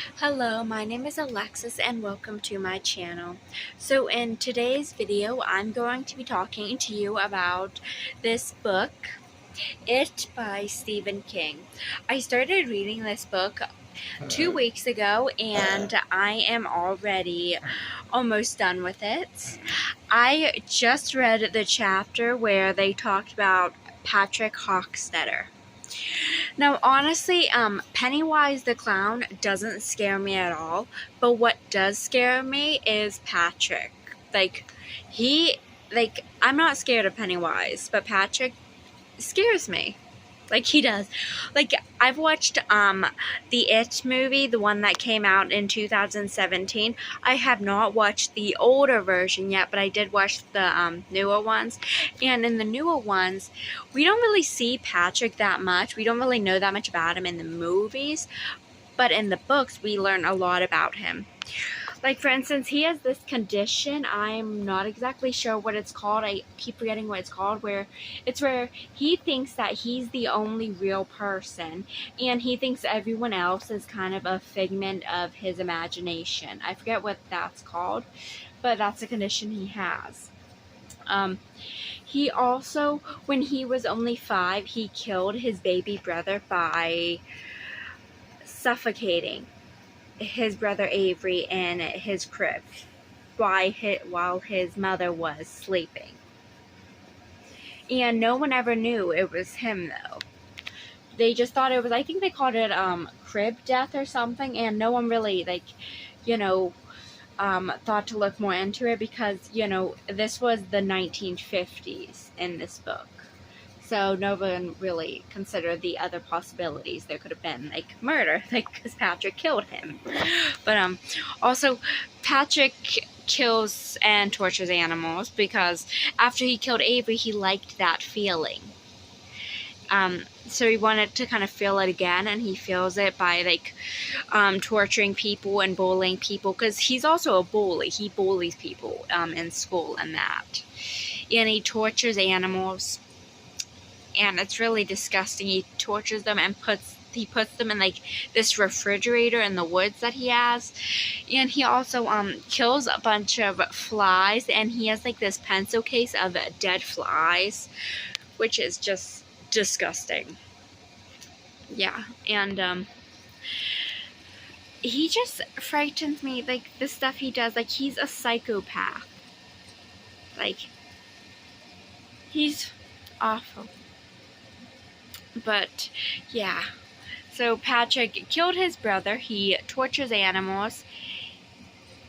Hello, my name is Alexis and welcome to my channel. So in today's video, I'm going to be talking to you about this book, It by Stephen King. I started reading this book 2 weeks ago and I am already almost done with it. I just read the chapter where they talked about Patrick Hockstetter. Now, honestly, Pennywise the Clown doesn't scare me at all, but what does scare me is Patrick. I'm not scared of Pennywise, but Patrick scares me. He does. I've watched the It movie, the one that came out in 2017. I have not watched the older version yet, but I did watch the newer ones. And in the newer ones, we don't really see Patrick that much. We don't really know that much about him in the movies, but in the books, we learn a lot about him. For instance, he has this condition. I'm not exactly sure what it's called. I keep forgetting what it's called, where he thinks that he's the only real person, and he thinks everyone else is kind of a figment of his imagination. I forget what that's called, but that's a condition he has. He also, when he was only 5, he killed his baby brother by suffocating his brother Avery in his crib while his mother was sleeping. And no one ever knew it was him, though. They just thought it was, I think they called it crib death or something, and no one really, thought to look more into it because, this was the 1950s in this book. So no one really considered the other possibilities. There could have been, murder, because Patrick killed him. But, also, Patrick kills and tortures animals because after he killed Avery, he liked that feeling. So he wanted to kind of feel it again, and he feels it by, torturing people and bullying people, because he's also a bully. He bullies people, in school and that. And he tortures animals. And it's really disgusting. He tortures them and he puts them in this refrigerator in the woods that he has. And he also kills a bunch of flies, and he has this pencil case of dead flies, which is just disgusting. Yeah, and he just frightens me. The stuff he does, he's a psychopath. He's awful. But, yeah. So Patrick killed his brother. He tortures animals.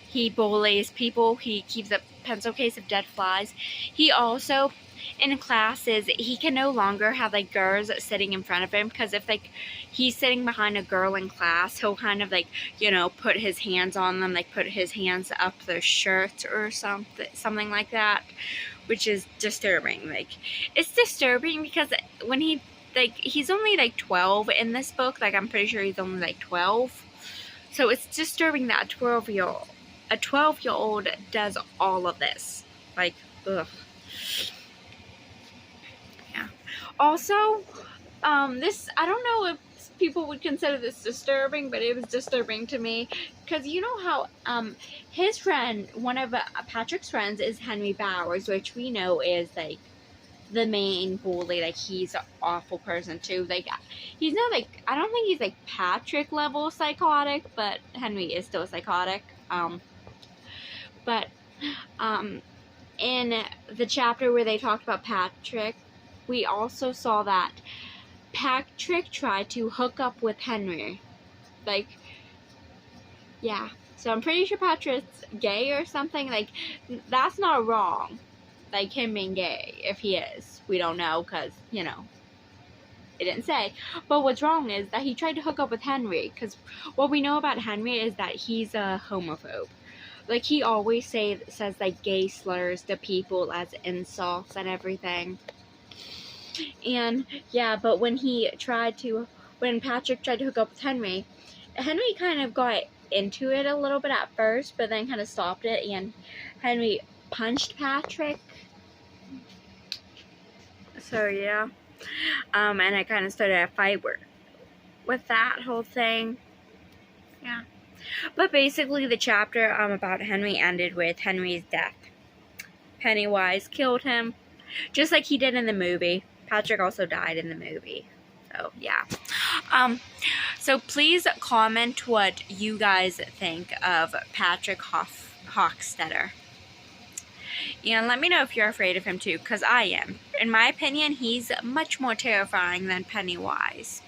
He bullies people. He keeps a pencil case of dead flies. He also, in classes, he can no longer have, girls sitting in front of him. Because if, he's sitting behind a girl in class, he'll kind of, put his hands on them. Put his hands up their shirt or something like that. Which is disturbing. It's disturbing because when he's only 12 in this book. I'm pretty sure he's only 12. So it's disturbing that a 12-year-old does all of this. Ugh. Yeah. Also, this, I don't know if people would consider this disturbing, but it was disturbing to me. Because you know how, his friend, one of Patrick's friends is Henry Bowers, which we know is, the main bully. He's an awful person too. He's not I don't think he's Patrick level psychotic, but Henry is still psychotic. But in the chapter where they talked about Patrick, we also saw that Patrick tried to hook up with Henry. Yeah. So I'm pretty sure Patrick's gay or something. That's not wrong. Him being gay, if he is. We don't know, because, it didn't say. But what's wrong is that he tried to hook up with Henry, because what we know about Henry is that he's a homophobe. He always says, gay slurs to people as insults and everything. And, yeah, but when Patrick tried to hook up with Henry kind of got into it a little bit at first, but then kind of stopped it, and Henry punched Patrick. So, yeah. And I kind of started a fight with that whole thing. Yeah. But basically, the chapter about Henry ended with Henry's death. Pennywise killed him, just like he did in the movie. Patrick also died in the movie. So, yeah. So please comment what you guys think of Patrick Hockstetter. And let me know if you're afraid of him too, because I am. In my opinion, he's much more terrifying than Pennywise.